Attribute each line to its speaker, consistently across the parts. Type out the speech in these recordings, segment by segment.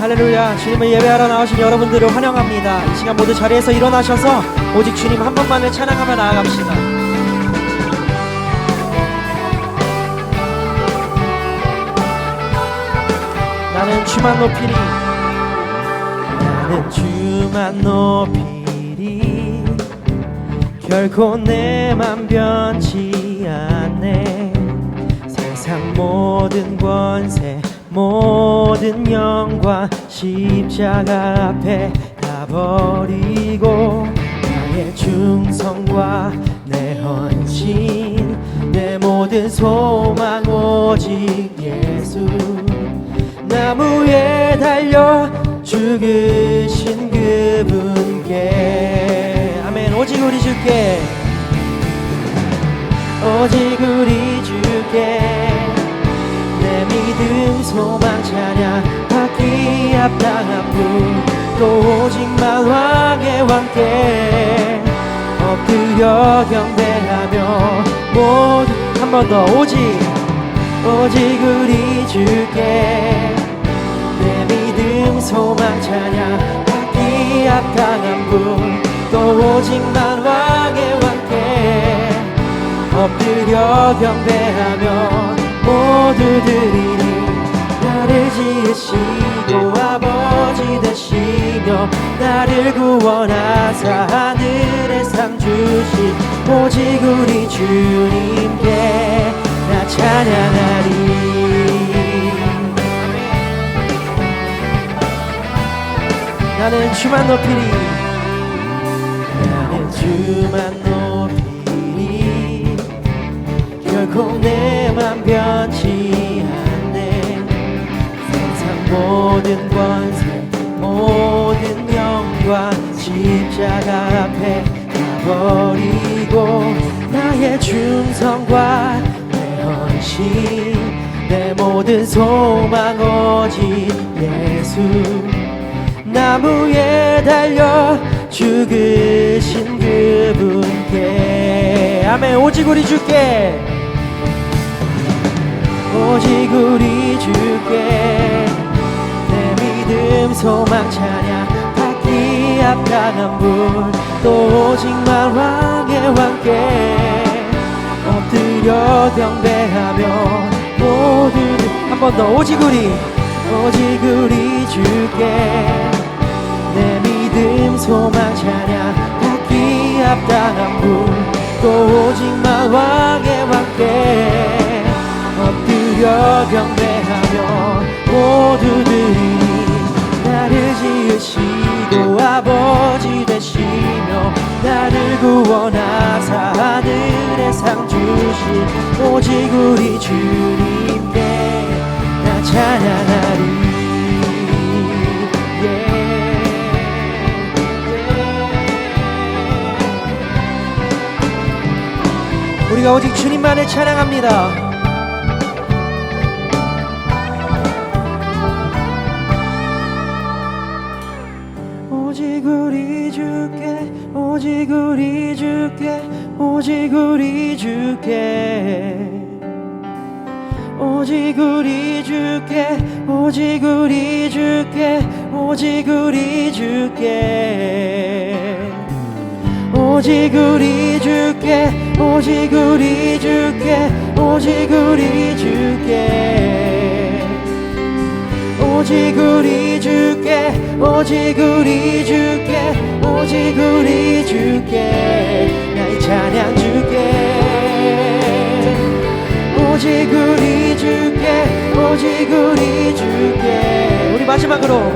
Speaker 1: 할렐루야. 주님을 예배하러 나오신 여러분들을 환영합니다. 이 시간 모두 자리에서 일어나셔서 오직 주님 한 분만을 찬양하며 나아갑시다. 나는 주만 높이리, 나는 주만 높이리, 결코 내 맘 변치 않네. 세상 모든 권세 모든 영광 십자가 앞에 다 버리고 나의 충성과 내 헌신 내 모든 소망 오직 예수. 나무에 달려 죽으신 그분께 아멘. 오직 우리 주께, 오직 우리 주께 내 믿음 소망 찬양 받기 합당한 분 또 오직만 왕의 왕께 엎드려 경배하며 모두 한 번 더 오직 우리 주께 내 믿음 소망 찬양 받기 합당한 분 또 오직만 왕의 왕께 엎드려 경배하며 모두 드리니 나를 지으시고 아버지 되시며 나를 구원하사 하늘의 상 주신 오직 우리 주님께 나 찬양하리. 나는 주만 높이리, 나는 주만 높이리, 결코 내 맘 변치 않네. 세상 모든 권세 모든 영광 십자가 앞에 다 버리고 나의 충성과 내 헌신 내 모든 소망 오직 예수. 나무에 달려 죽으신 그분께 아멘. 오직 우리 주께, 오직 우리 주께 내 믿음 소망 찬양 받기 합당한 분 또 오직만 왕의 왕께 엎드려 경배하며 모두 한 번 더 오직 우리 주께 내 믿음 소망 찬양 받기 합당한 분 또 오직만 왕의 왕께 엎드려 경배하며 모두 드리니 나를 지으시고 아버지 되시며 나를 구원하사 하늘의 상 주신 오직 우리 주님께 나 찬양하리. 우리가 오직 주님만을 찬양합니다. 오직 우리 주께, 오직 우리 주께, 오직 우리 주께, 오직 우리 주께, 오직 우리 주께, 오직 우리 주께, 오직 우리 주께, 오직 우리 주께, 오직 우리 주께, 오직 우리 주께, 오직 우리 주께, 오직 우리 주께 나의 찬양 주께, 오직 우리 주께, 오직 우리 주께. 우리 마지막으로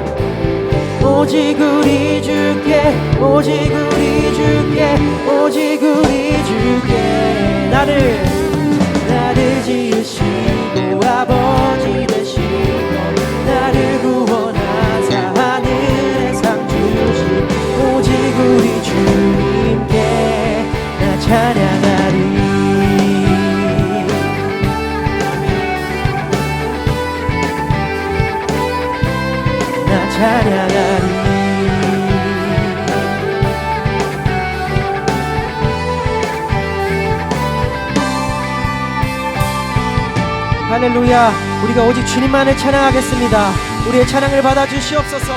Speaker 1: 오직 우리 주께, 오직 우리 주께, 오직 우리 주께 나를 지으시고 아버지 되시며 나를 구원하사 하늘의 상 주신 오직 우리 주님께 나 찬양하리. 나 찬양하리. 할렐루야. 우리가 오직 주님만을 찬양하겠습니다. 우리의 찬양을 받아 주시옵소서.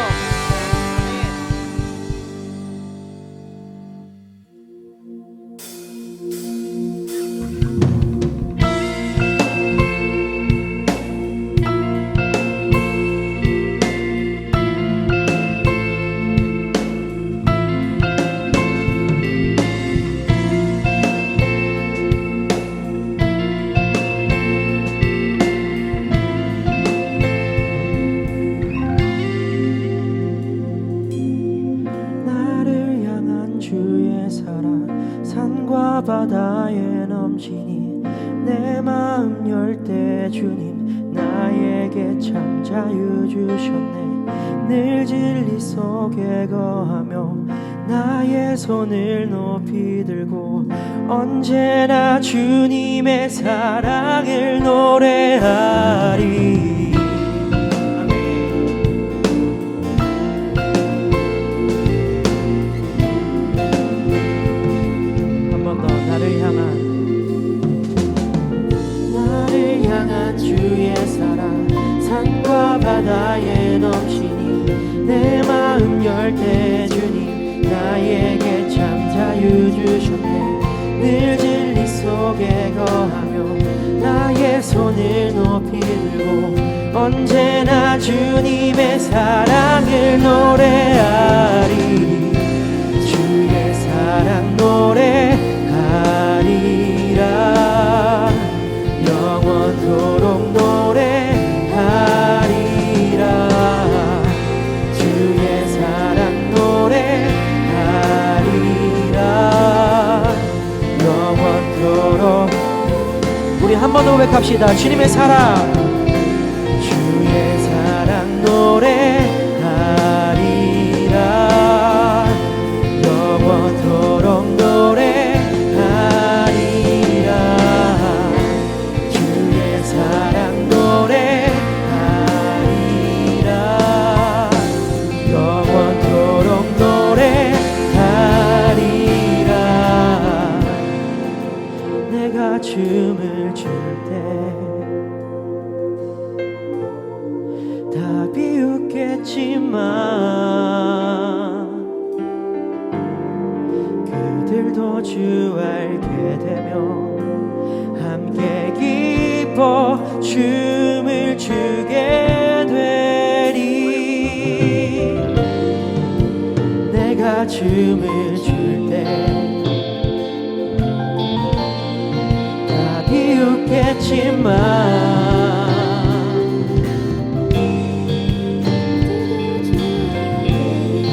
Speaker 1: 산과 바다에 넘치니 내 마음 열 때 주님 나에게 참 자유 주셨네. 늘 진리 속에 거하며 나의 손을 높이 들고 언제나 주님의 사랑을 노래하리. 주의 사랑 산과 바다에 넘치니 내 마음 열 때 주님 나에게 참 자유 주셨네. 늘 진리 속에 거하며 나의 손을 높이 들고 언제나 주님의 사랑을 노래하리. 주의 사랑 노래하리라. 영원토록 노래하리라. 주의 사랑 노래하리라. 영원토록. 우리 한 번 더 고백합시다. 주님의 사랑, 주의 사랑 노래하리라. 영원토록 사랑 노래하리라. 영원토록 노래하리라. 내가 춤을 출 때 다 비웃겠지만 그들도 주 알게 되면 함께 기뻐 춤을 추게 되리. 내가 춤을 출 때 다 비웃겠지만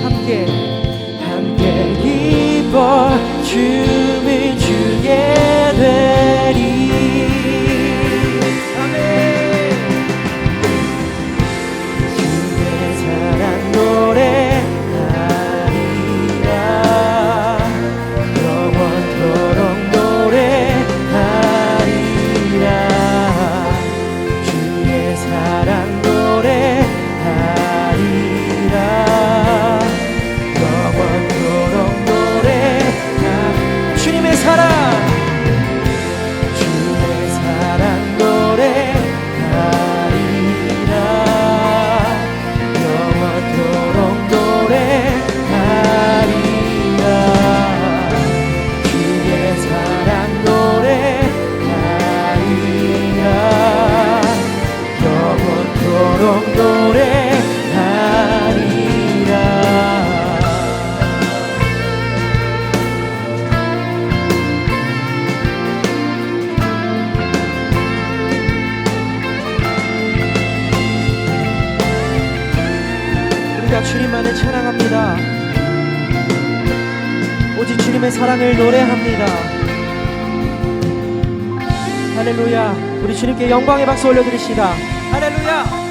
Speaker 1: 함께 기뻐 춤을 추게 되리. 주님만을 찬양합니다. 오직 주님의 사랑을 노래합니다. 할렐루야. 우리 주님께 영광의 박수 올려드립시다. 할렐루야.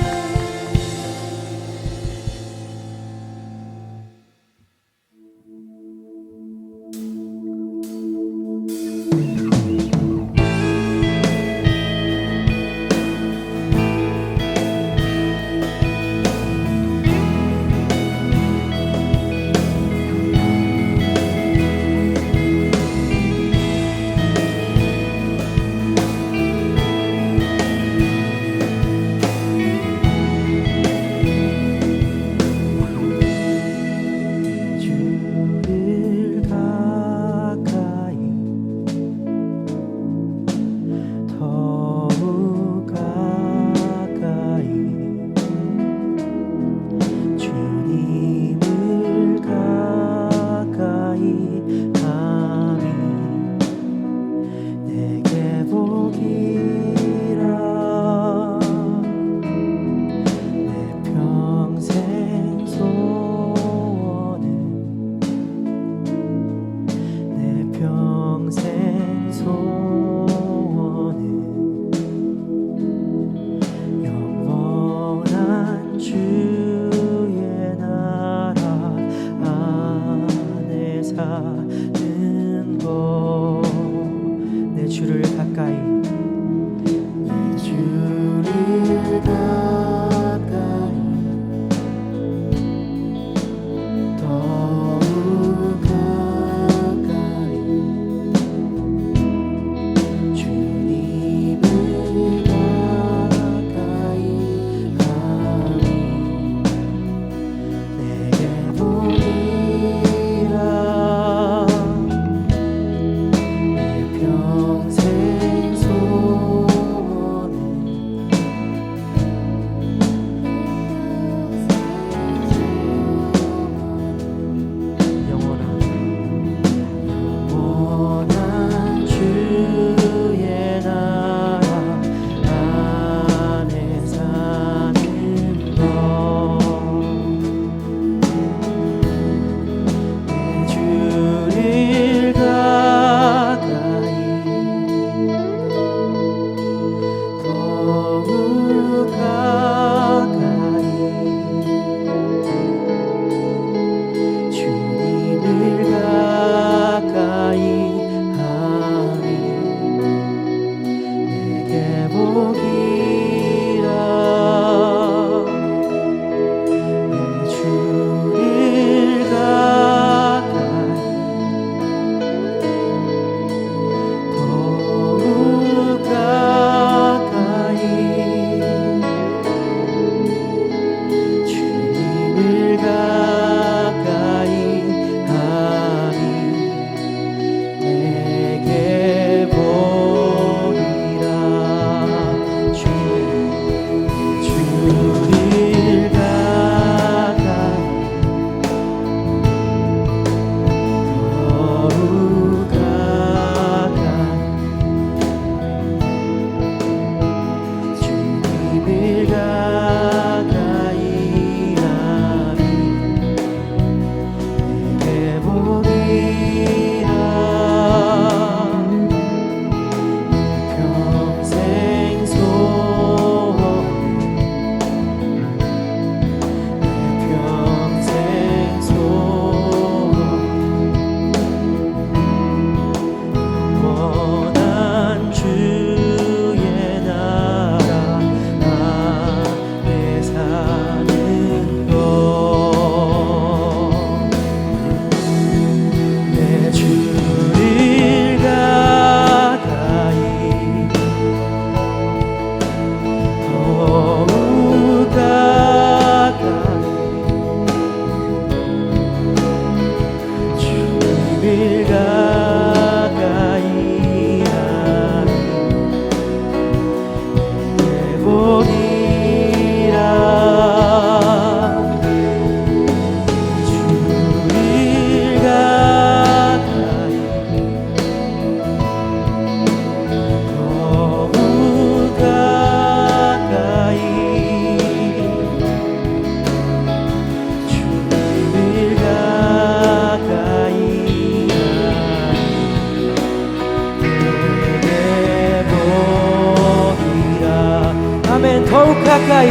Speaker 1: 가까이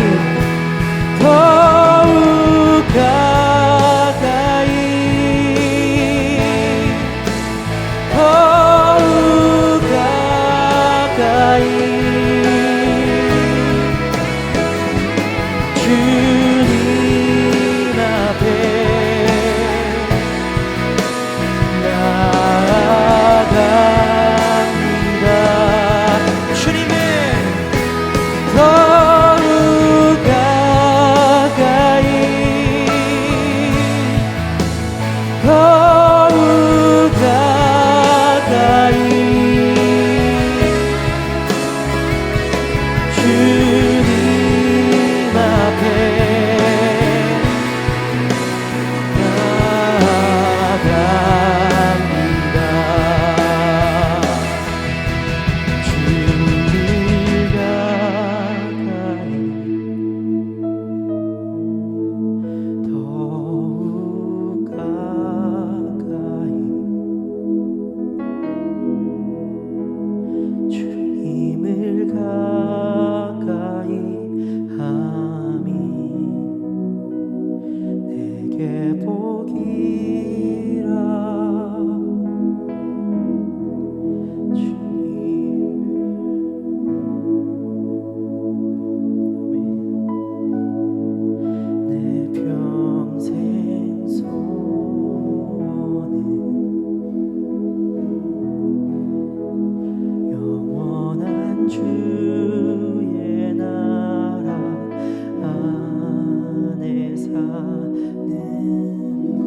Speaker 1: 더욱 가까이 더욱 가까이 주님 앞에 나아갑니다. 주님의 더욱 가까이 더욱 가까이 주님 앞에 나아갑니다. 주님 가까이 더욱 가까이 주님을 가까이 함이 내게 복이라. 내 평생 소원은 영원한 주의 나라 안에 사는 것.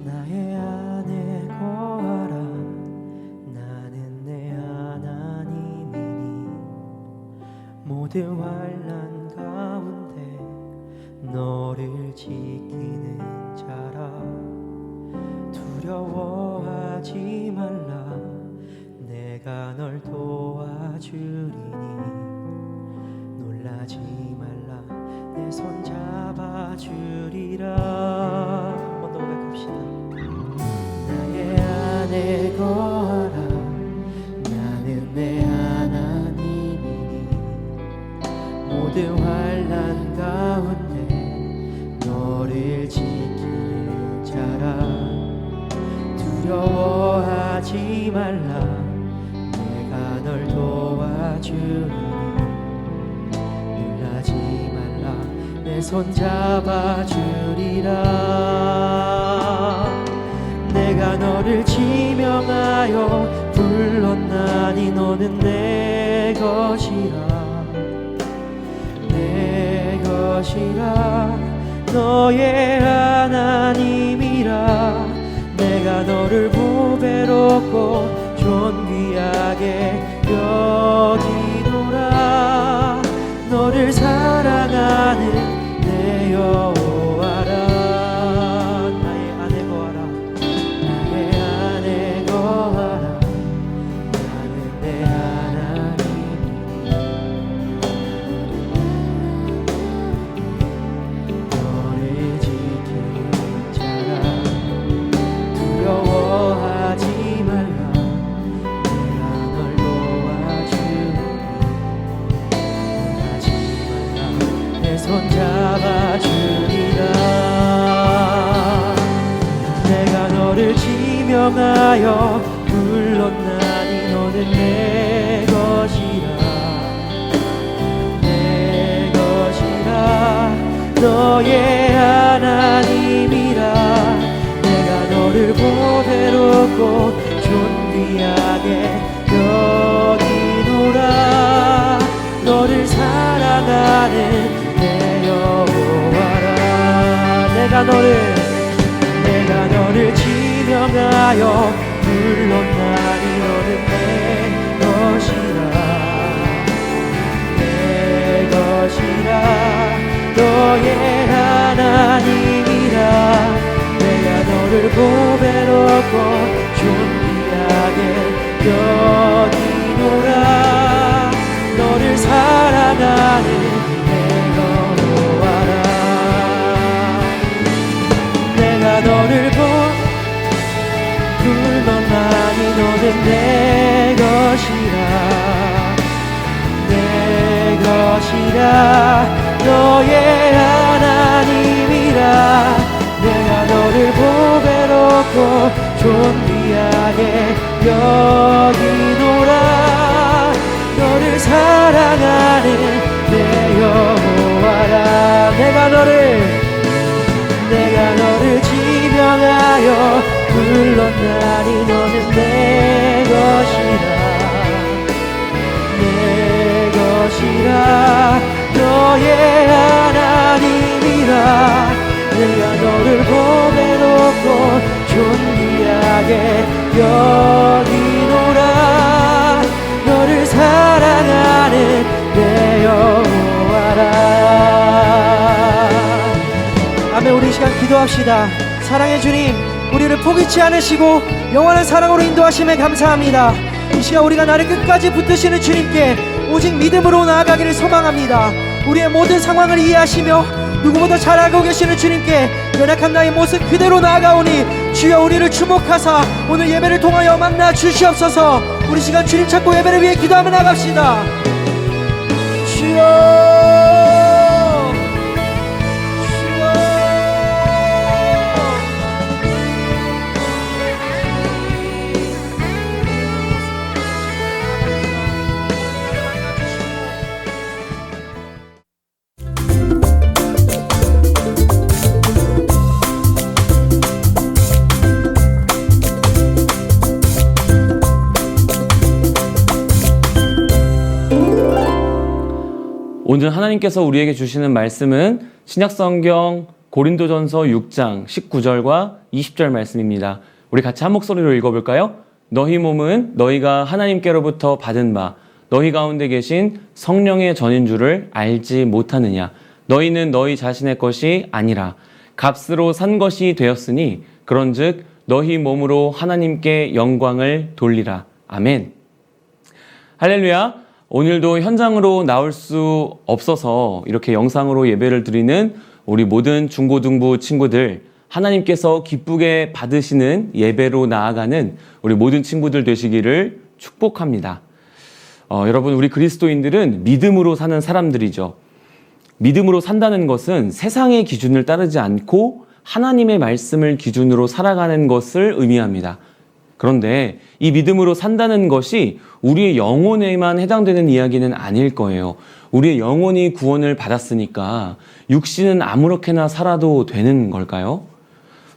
Speaker 1: 나의 안에 거하라. 나는 내 하나님이니 모든 환난 가운데 너를 지키는 자라. 두려워하지 말라. 내가 널 도와주리니 놀라지 말라. 내 손 잡아주리라. 한번 더 고백합시다. 나의 안에 거하라. 나는 내 하나님이니 모든 환난 가운데 너를 지키는 자라. 두려워하지 말라. 내가 널 도와주리니 놀라지 말라. 내 손 잡아주리라. 내가 너를 지명하여 불렀나니 너는 내 것이라. 내 것이라. 너의 하나님이라. 내가 너를 보배롭고 존귀하게 여기노라. 너를 사랑하는 내 여호와라. 나의 안에 거하라. 나의 안에 거하라. 나는 내 하나님이니 너를 지키는 자라. 두려워하지 말라. 내가 널 도와주리니 놀라지 말라. 내 손 잡아주리라. 내가 너를 지명하여 불렀나니 너는 내 것이라. 내 것이라. 너의 하나님이라. 내가 너를 보배롭고 존귀하게 여기노라. 너를 사랑하는 내 여호와라. 내가 너를 지명하여 불렀나니 너는 내 것이라. 내 것이라. 너의 하나님이라. 내가 너를 보배롭고 할렐루야 너의 하나님이라 내가 너를 보배롭고 존귀하게 여기노라 너를 사랑하는 내 여호와라 내가 너를 지명하여 불렀나니 너는 내 것이라 너의 하나님이라 내가 너를 보배롭고 존귀하게 여기노라 너를 사랑하는 내 여호와라. 아멘. 우리 이 시간 기도합시다. 사랑의 주님, 우리를 포기치 않으시고 영원한 사랑으로 인도하심에 감사합니다. 이 시간 우리가 나를 끝까지 붙드시는 주님께 오직 믿음으로 나아가기를 소망합니다. 우리의 모든 상황을 이해하시며 누구보다 잘 알고 계시는 주님께 연약한 나의 모습 그대로 나아가오니 주여 우리를 주목하사 오늘 예배를 통하여 만나 주시옵소서. 우리 시간 주님 찾고 예배를 위해 기도하며 나갑시다. 주여
Speaker 2: 오늘 하나님께서 우리에게 주시는 말씀은 신약성경 고린도전서 6장 19절과 20절 말씀입니다. 우리 같이 한 목소리로 읽어볼까요? 너희 몸은 너희가 하나님께로부터 받은 바 너희 가운데 계신 성령의 전인 줄을 알지 못하느냐. 너희는 너희 자신의 것이 아니라 값으로 산 것이 되었으니 그런즉 너희 몸으로 하나님께 영광을 돌리라. 아멘. 할렐루야. 오늘도 현장으로 나올 수 없어서 이렇게 영상으로 예배를 드리는 우리 모든 중고등부 친구들, 하나님께서 기쁘게 받으시는 예배로 나아가는 우리 모든 친구들 되시기를 축복합니다. 여러분, 우리 그리스도인들은 믿음으로 사는 사람들이죠. 믿음으로 산다는 것은 세상의 기준을 따르지 않고 하나님의 말씀을 기준으로 살아가는 것을 의미합니다. 그런데 이 믿음으로 산다는 것이 우리의 영혼에만 해당되는 이야기는 아닐 거예요. 우리의 영혼이 구원을 받았으니까 육신은 아무렇게나 살아도 되는 걸까요?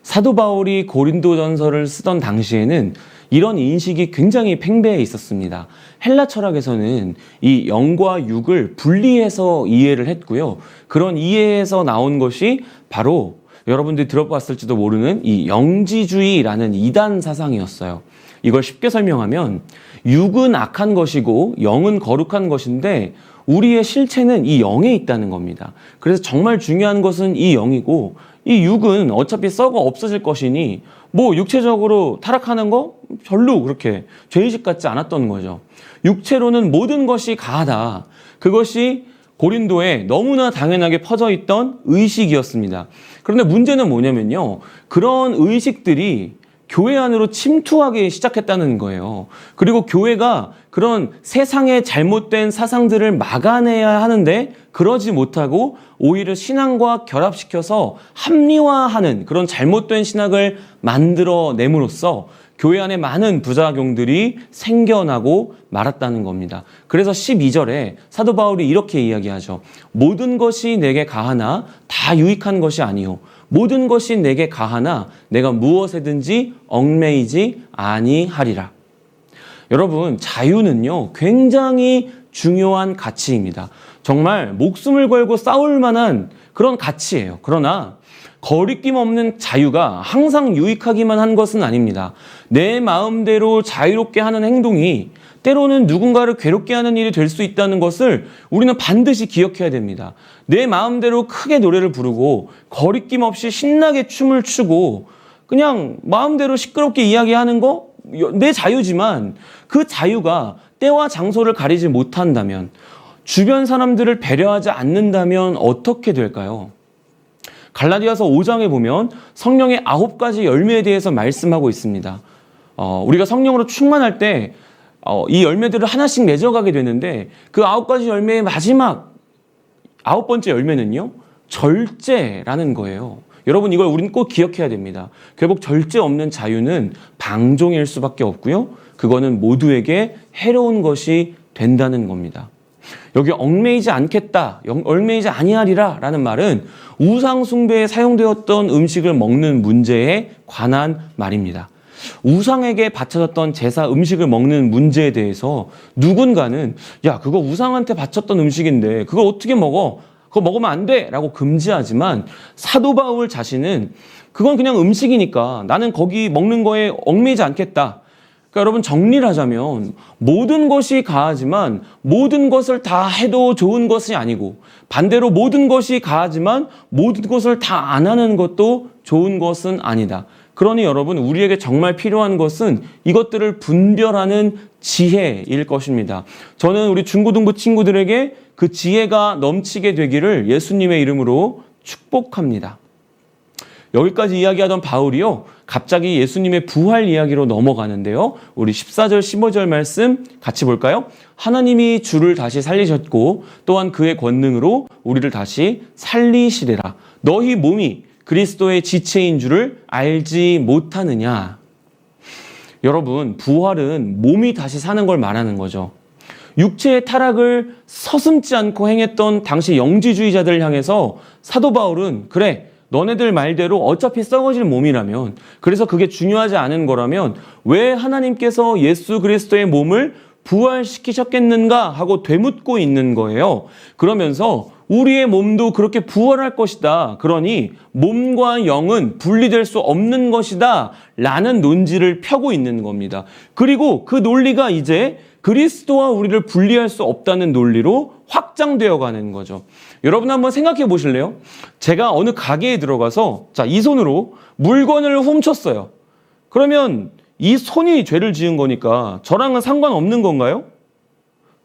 Speaker 2: 사도 바울이 고린도전서를 쓰던 당시에는 이런 인식이 굉장히 팽배해 있었습니다. 헬라 철학에서는 이 영과 육을 분리해서 이해를 했고요. 그런 이해에서 나온 것이 바로 여러분들이 들어봤을지도 모르는 이 영지주의라는 이단 사상이었어요. 이걸 쉽게 설명하면 육은 악한 것이고 영은 거룩한 것인데 우리의 실체는 이 영에 있다는 겁니다. 그래서 정말 중요한 것은 이 영이고 이 육은 어차피 썩어 없어질 것이니 뭐 육체적으로 타락하는 거 별로 그렇게 죄의식 같지 않았던 거죠. 육체로는 모든 것이 가하다. 그것이 고린도에 너무나 당연하게 퍼져 있던 의식이었습니다. 그런데 문제는 뭐냐면요. 그런 의식들이 교회 안으로 침투하기 시작했다는 거예요. 그리고 교회가 그런 세상의 잘못된 사상들을 막아내야 하는데 그러지 못하고 오히려 신앙과 결합시켜서 합리화하는 그런 잘못된 신학을 만들어냄으로써 교회 안에 많은 부작용들이 생겨나고 말았다는 겁니다. 그래서 12절에 사도 바울이 이렇게 이야기하죠. 모든 것이 내게 가하나 다 유익한 것이 아니요. 모든 것이 내게 가하나 내가 무엇에든지 얽매이지 아니하리라. 여러분, 자유는요, 굉장히 중요한 가치입니다. 정말 목숨을 걸고 싸울 만한 그런 가치예요. 그러나 거리낌 없는 자유가 항상 유익하기만 한 것은 아닙니다. 내 마음대로 자유롭게 하는 행동이 때로는 누군가를 괴롭게 하는 일이 될 수 있다는 것을 우리는 반드시 기억해야 됩니다. 내 마음대로 크게 노래를 부르고 거리낌 없이 신나게 춤을 추고 그냥 마음대로 시끄럽게 이야기하는 거 내 자유지만 그 자유가 때와 장소를 가리지 못한다면, 주변 사람들을 배려하지 않는다면 어떻게 될까요? 갈라디아서 5장에 보면 성령의 9가지 열매에 대해서 말씀하고 있습니다. 우리가 성령으로 충만할 때 이 열매들을 하나씩 맺어가게 되는데 그 9가지 열매의 마지막 9번째 열매는요, 절제라는 거예요. 여러분, 이걸 우리는 꼭 기억해야 됩니다. 결국 절제 없는 자유는 방종일 수밖에 없고요. 그거는 모두에게 해로운 것이 된다는 겁니다. 여기 얽매이지 않겠다, 얽매이지 아니하리라 라는 말은 우상 숭배에 사용되었던 음식을 먹는 문제에 관한 말입니다. 우상에게 바쳐졌던 제사 음식을 먹는 문제에 대해서 누군가는 야, 그거 우상한테 바쳤던 음식인데 그걸 어떻게 먹어? 그거 먹으면 안 돼! 라고 금지하지만 사도 바울 자신은 그건 그냥 음식이니까 나는 거기 먹는 거에 얽매이지 않겠다. 그러니까 여러분, 정리를 하자면 모든 것이 가하지만 모든 것을 다 해도 좋은 것이 아니고, 반대로 모든 것이 가하지만 모든 것을 다 안 하는 것도 좋은 것은 아니다. 그러니 여러분, 우리에게 정말 필요한 것은 이것들을 분별하는 지혜일 것입니다. 저는 우리 중고등부 친구들에게 그 지혜가 넘치게 되기를 예수님의 이름으로 축복합니다. 여기까지 이야기하던 바울이요, 갑자기 예수님의 부활 이야기로 넘어가는데요. 우리 14절, 15절 말씀 같이 볼까요? 하나님이 주를 다시 살리셨고 또한 그의 권능으로 우리를 다시 살리시리라. 너희 몸이 그리스도의 지체인 줄을 알지 못하느냐. 여러분, 부활은 몸이 다시 사는 걸 말하는 거죠. 육체의 타락을 서슴지 않고 행했던 당시 영지주의자들을 향해서 사도 바울은 그래, 너네들 말대로 어차피 썩어질 몸이라면, 그래서 그게 중요하지 않은 거라면 왜 하나님께서 예수 그리스도의 몸을 부활시키셨겠는가 하고 되묻고 있는 거예요. 그러면서 우리의 몸도 그렇게 부활할 것이다. 그러니 몸과 영은 분리될 수 없는 것이다. 라는 논지를 펴고 있는 겁니다. 그리고 그 논리가 이제 그리스도와 우리를 분리할 수 없다는 논리로 확장되어 가는 거죠. 여러분, 한번 생각해 보실래요? 제가 어느 가게에 들어가서 자, 이 손으로 물건을 훔쳤어요. 그러면 이 손이 죄를 지은 거니까 저랑은 상관없는 건가요?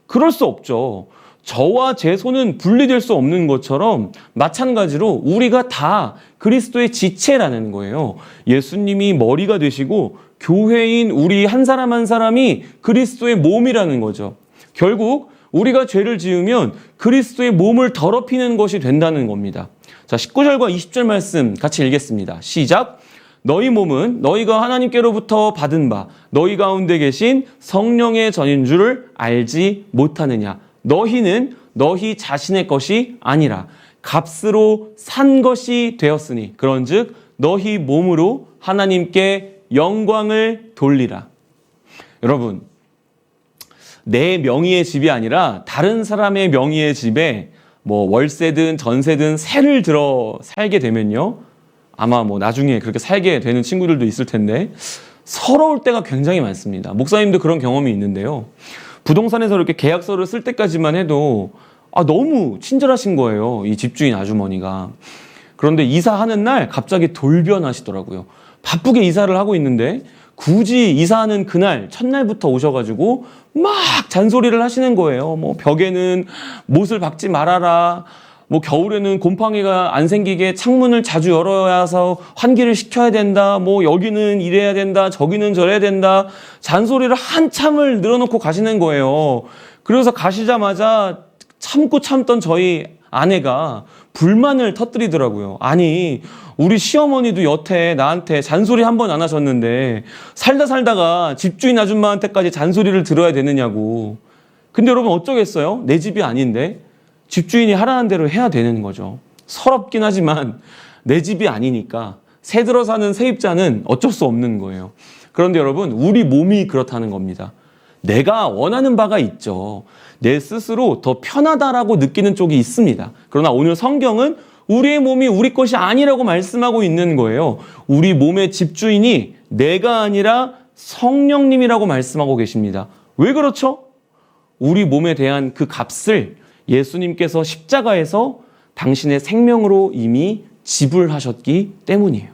Speaker 2: 그럴 수 없죠. 저와 제 손은 분리될 수 없는 것처럼 마찬가지로 우리가 다 그리스도의 지체라는 거예요. 예수님이 머리가 되시고 교회인 우리 한 사람 한 사람이 그리스도의 몸이라는 거죠. 결국 우리가 죄를 지으면 그리스도의 몸을 더럽히는 것이 된다는 겁니다. 자, 19절과 20절 말씀 같이 읽겠습니다. 시작! 너희 몸은 너희가 하나님께로부터 받은 바 너희 가운데 계신 성령의 전인 줄을 알지 못하느냐. 너희는 너희 자신의 것이 아니라 값으로 산 것이 되었으니 그런즉 너희 몸으로 하나님께 영광을 돌리라. 여러분, 내 명의의 집이 아니라 다른 사람의 명의의 집에 뭐 월세든 전세든 세를 들어 살게 되면요, 아마 뭐 나중에 그렇게 살게 되는 친구들도 있을 텐데 서러울 때가 굉장히 많습니다. 목사님도 그런 경험이 있는데요. 부동산에서 이렇게 계약서를 쓸 때까지만 해도 너무 친절하신 거예요, 이 집주인 아주머니가. 그런데 이사하는 날 갑자기 돌변하시더라고요. 바쁘게 이사를 하고 있는데 굳이 이사하는 그날 첫날부터 오셔가지고 막 잔소리를 하시는 거예요. 뭐 벽에는 못을 박지 말아라, 뭐 겨울에는 곰팡이가 안 생기게 창문을 자주 열어야 해서 환기를 시켜야 된다, 뭐 여기는 이래야 된다, 저기는 저래야 된다, 잔소리를 한참을 늘어놓고 가시는 거예요. 그래서 가시자마자 참고 참던 저희 아내가 불만을 터뜨리더라고요. 아니, 우리 시어머니도 여태 나한테 잔소리 한 번 안 하셨는데 살다가 집주인 아줌마한테까지 잔소리를 들어야 되느냐고. 근데 여러분, 어쩌겠어요? 내 집이 아닌데 집주인이 하라는 대로 해야 되는 거죠. 서럽긴 하지만 내 집이 아니니까 새 들어 사는 세입자는 어쩔 수 없는 거예요. 그런데 여러분, 우리 몸이 그렇다는 겁니다. 내가 원하는 바가 있죠. 내 스스로 더 편하다라고 느끼는 쪽이 있습니다. 그러나 오늘 성경은 우리의 몸이 우리 것이 아니라고 말씀하고 있는 거예요. 우리 몸의 집주인이 내가 아니라 성령님이라고 말씀하고 계십니다. 왜 그렇죠? 우리 몸에 대한 그 값을 예수님께서 십자가에서 당신의 생명으로 이미 지불하셨기 때문이에요.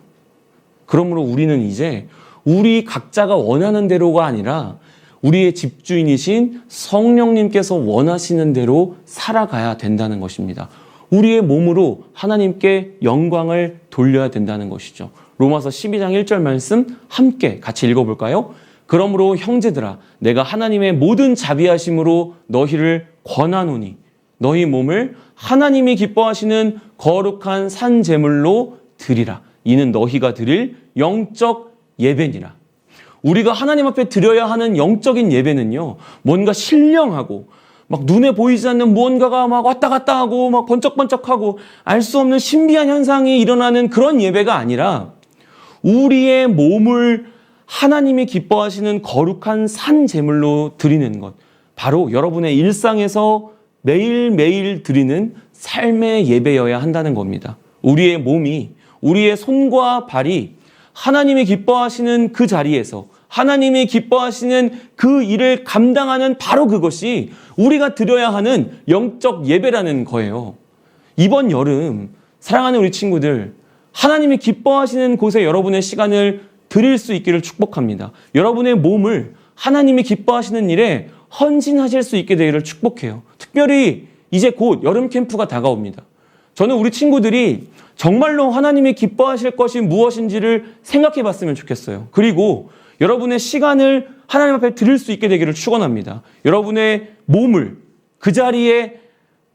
Speaker 2: 그러므로 우리는 이제 우리 각자가 원하는 대로가 아니라 우리의 집주인이신 성령님께서 원하시는 대로 살아가야 된다는 것입니다. 우리의 몸으로 하나님께 영광을 돌려야 된다는 것이죠. 로마서 12장 1절 말씀 함께 같이 읽어볼까요? 그러므로 형제들아, 내가 하나님의 모든 자비하심으로 너희를 권하노니 너희 몸을 하나님이 기뻐하시는 거룩한 산 제물로 드리라. 이는 너희가 드릴 영적 예배니라. 우리가 하나님 앞에 드려야 하는 영적인 예배는요, 뭔가 신령하고 막 눈에 보이지 않는 무언가가 막 왔다 갔다 하고 막 번쩍번쩍하고 알 수 없는 신비한 현상이 일어나는 그런 예배가 아니라 우리의 몸을 하나님이 기뻐하시는 거룩한 산 제물로 드리는 것, 바로 여러분의 일상에서 매일매일 드리는 삶의 예배여야 한다는 겁니다. 우리의 몸이, 우리의 손과 발이 하나님이 기뻐하시는 그 자리에서 하나님이 기뻐하시는 그 일을 감당하는 바로 그것이 우리가 드려야 하는 영적 예배라는 거예요. 이번 여름 사랑하는 우리 친구들, 하나님이 기뻐하시는 곳에 여러분의 시간을 드릴 수 있기를 축복합니다. 여러분의 몸을 하나님이 기뻐하시는 일에 헌신하실 수 있게 되기를 축복해요. 특별히 이제 곧 여름 캠프가 다가옵니다. 저는 우리 친구들이 정말로 하나님이 기뻐하실 것이 무엇인지를 생각해 봤으면 좋겠어요. 그리고 여러분의 시간을 하나님 앞에 드릴 수 있게 되기를 축원합니다. 여러분의 몸을 그 자리에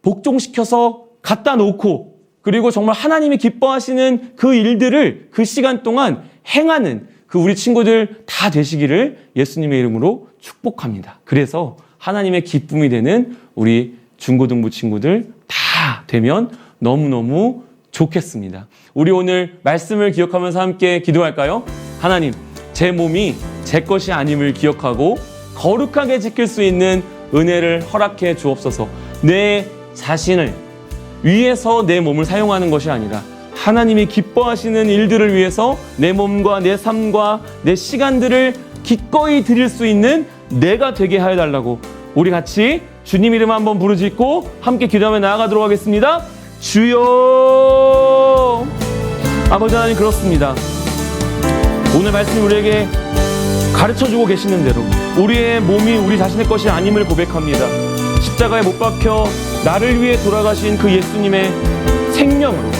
Speaker 2: 복종시켜서 갖다 놓고, 그리고 정말 하나님이 기뻐하시는 그 일들을 그 시간 동안 행하는 그 우리 친구들 다 되시기를 예수님의 이름으로 축복합니다. 그래서 하나님의 기쁨이 되는 우리 중고등부 친구들 다 되면 너무너무 좋겠습니다. 우리 오늘 말씀을 기억하면서 함께 기도할까요? 하나님, 제 몸이 제 것이 아님을 기억하고 거룩하게 지킬 수 있는 은혜를 허락해 주옵소서. 내 자신을 위해서 내 몸을 사용하는 것이 아니라 하나님이 기뻐하시는 일들을 위해서 내 몸과 내 삶과 내 시간들을 기꺼이 드릴 수 있는 내가 되게 하여 달라고 우리 같이 주님 이름 한번 부르짖고 함께 기도하며 나아가도록 하겠습니다. 주여. 아버지 하나님, 그렇습니다. 오늘 말씀이 우리에게 가르쳐주고 계시는 대로 우리의 몸이 우리 자신의 것이 아님을 고백합니다. 십자가에 못 박혀 나를 위해 돌아가신 그 예수님의 생명으로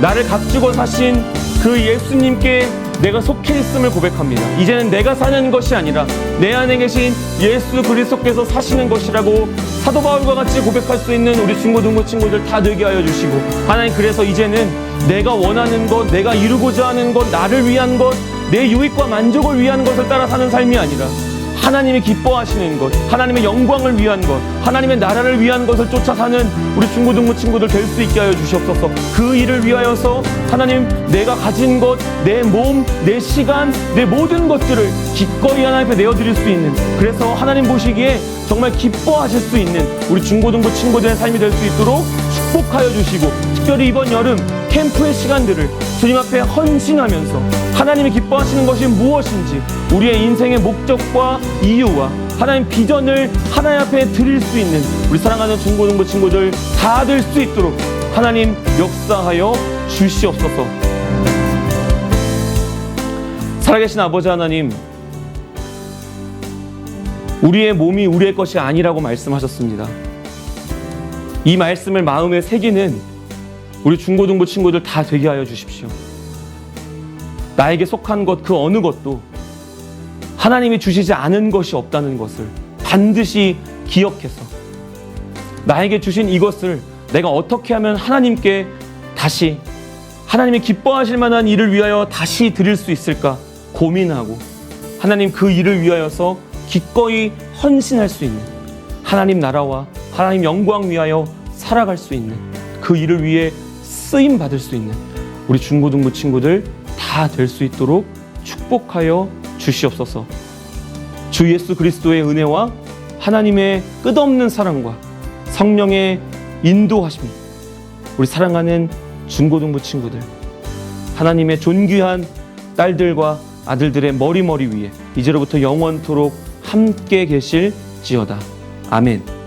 Speaker 2: 나를 값주고 사신 그 예수님께 내가 속해 있음을 고백합니다. 이제는 내가 사는 것이 아니라 내 안에 계신 예수 그리스도께서 사시는 것이라고 사도 바울과 같이 고백할 수 있는 우리 중고등부 친구들 다 되게 하여 주시고, 하나님, 그래서 이제는 내가 원하는 것, 내가 이루고자 하는 것, 나를 위한 것, 내 유익과 만족을 위한 것을 따라 사는 삶이 아니라 하나님이 기뻐하시는 것, 하나님의 영광을 위한 것, 하나님의 나라를 위한 것을 쫓아 사는 우리 중고등부 친구들 될 수 있게 하여 주시옵소서. 그 일을 위하여서 하나님, 내가 가진 것, 내 몸, 내 시간, 내 모든 것들을 기꺼이 하나님 앞에 내어드릴 수 있는, 그래서 하나님 보시기에 정말 기뻐하실 수 있는 우리 중고등부 친구들의 삶이 될 수 있도록 축복하여 주시고, 특별히 이번 여름 캠프의 시간들을 주님 앞에 헌신하면서 하나님이 기뻐하시는 것이 무엇인지 우리의 인생의 목적과 이유와 하나님 비전을 하나님 앞에 드릴 수 있는 우리 사랑하는 중고등부 친구들 다 될 수 있도록 하나님 역사하여 주시옵소서. 살아계신 아버지 하나님, 우리의 몸이 우리의 것이 아니라고 말씀하셨습니다. 이 말씀을 마음에 새기는 우리 중고등부 친구들 다 되게 하여 주십시오. 나에게 속한 것 그 어느 것도 하나님이 주시지 않은 것이 없다는 것을 반드시 기억해서 나에게 주신 이것을 내가 어떻게 하면 하나님께 다시 하나님이 기뻐하실 만한 일을 위하여 다시 드릴 수 있을까 고민하고, 하나님 그 일을 위하여서 기꺼이 헌신할 수 있는, 하나님 나라와 하나님 영광 위하여 살아갈 수 있는, 그 일을 위해 쓰임 받을 수 있는 우리 중고등부 친구들 다 될 수 있도록 축복하여 주시옵소서. 주 예수 그리스도의 은혜와 하나님의 끝없는 사랑과 성령의 인도하심이 우리 사랑하는 중고등부 친구들, 하나님의 존귀한 딸들과 아들들의 머리 위에 이제로부터 영원토록 함께 계실지어다. 아멘.